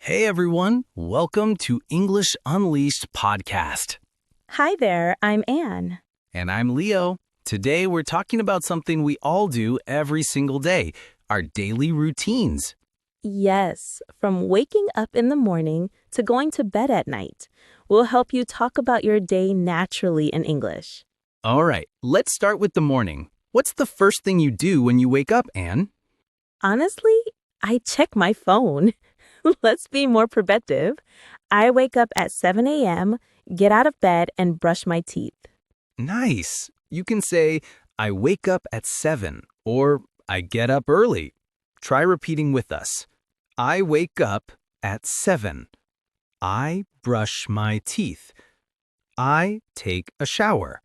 Hey everyone, welcome to English Unleashed podcast. Hi there, I'm Anne. And I'm Leo. Today we're talking about something we all do every single day, our daily routines. Yes, from waking up in the morning to going to bed at night. We'll help you talk about your day naturally in English. All right, let's start with the morning. What's the first thing you do when you wake up, Anne? Honestly, I check my phone. Let's be more productive. I wake up at 7 a.m., get out of bed, and brush my teeth. Nice. You can say, I wake up at 7 or I get up early. Try repeating with us. I wake up at 7. I brush my teeth. I take a shower.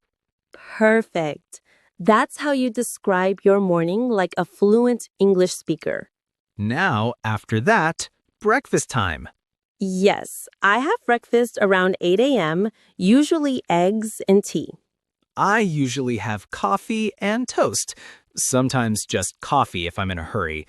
Perfect. That's how you describe your morning like a fluent English speaker. Now, after that, breakfast time. Yes, I have breakfast around 8 a.m., usually eggs and tea. I usually have coffee and toast. Sometimes just coffee if I'm in a hurry.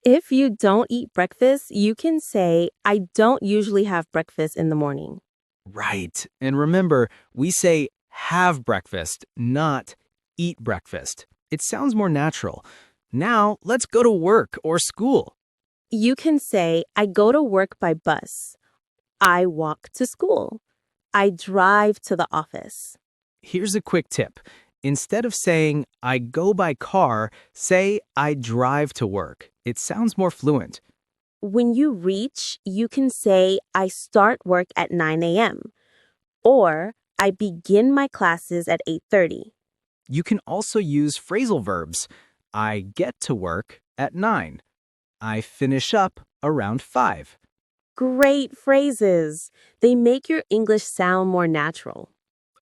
If you don't eat breakfast, you can say, I don't usually have breakfast in the morning. Right. And remember, we say have breakfast, not eat breakfast. It sounds more natural. Now, let's go to work or school. You can say, I go to work by bus. I walk to school. I drive to the office. Here's a quick tip. Instead of saying, I go by car, say, I drive to work. It sounds more fluent. When you reach, you can say, I start work at 9 a.m. or I begin my classes at 8:30. You can also use phrasal verbs. I get to work at 9. I finish up around 5. Great phrases. They make your English sound more natural.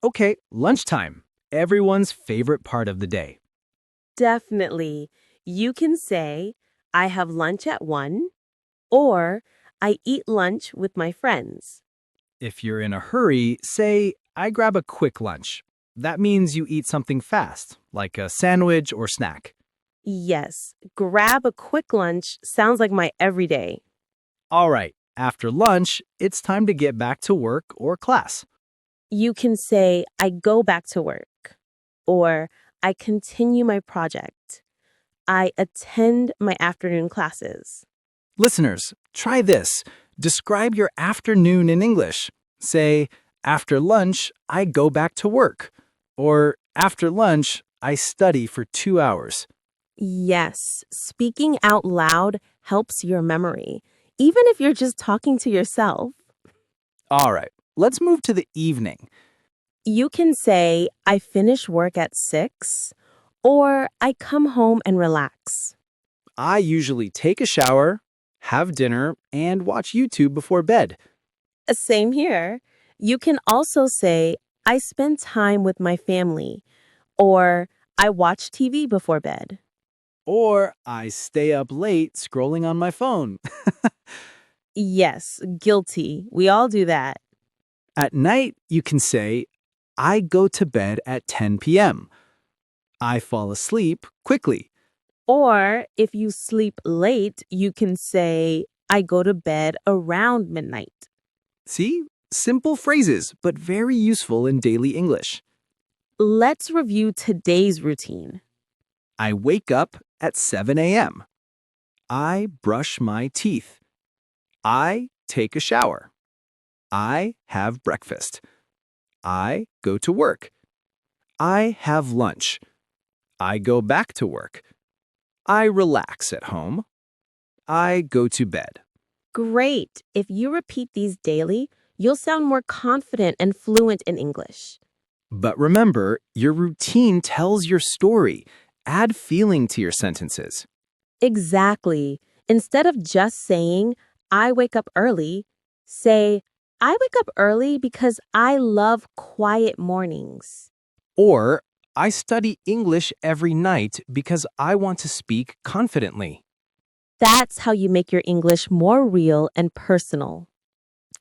Okay, lunchtime. Everyone's favorite part of the day. Definitely. You can say, I have lunch at 1, or I eat lunch with my friends. If you're in a hurry, say, I grab a quick lunch. That means you eat something fast, like a sandwich or snack. Yes, grab a quick lunch sounds like my everyday. All right, after lunch, it's time to get back to work or class. You can say, I go back to work, or I continue my project. I attend my afternoon classes. Listeners, try this. Describe your afternoon in English. Say, after lunch, I go back to work. Or after lunch, I study for 2 hours. Yes, speaking out loud helps your memory, even if you're just talking to yourself. All right, let's move to the evening. You can say, I finish work at 6, or I come home and relax. I usually take a shower, have dinner, and watch YouTube before bed. Same here. You can also say, I spend time with my family, or I watch TV before bed. Or I stay up late scrolling on my phone. Yes, guilty. We all do that. At night, you can say, I go to bed at 10 p.m. I fall asleep quickly. Or if you sleep late, you can say, I go to bed around midnight. See? Simple phrases, but very useful in daily English. Let's review today's routine. I wake up at 7 a.m. I brush my teeth. I take a shower. I have breakfast. I go to work. I have lunch. I go back to work. I relax at home. I go to bed. Great. If you repeat these daily, you'll sound more confident and fluent in English. But remember, your routine tells your story. Add feeling to your sentences. Exactly. Instead of just saying, I wake up early, say, I wake up early because I love quiet mornings. Or, I study English every night because I want to speak confidently. That's how you make your English more real and personal.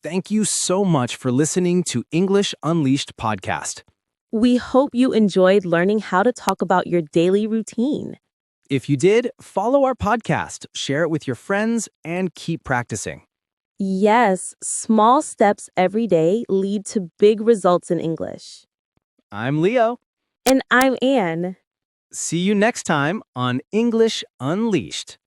Thank you so much for listening to English Unleashed podcast. We hope you enjoyed learning how to talk about your daily routine. If you did, follow our podcast, share it with your friends, and keep practicing. Yes, small steps every day lead to big results in English. I'm Leo. And I'm Anne. See you next time on English Unleashed.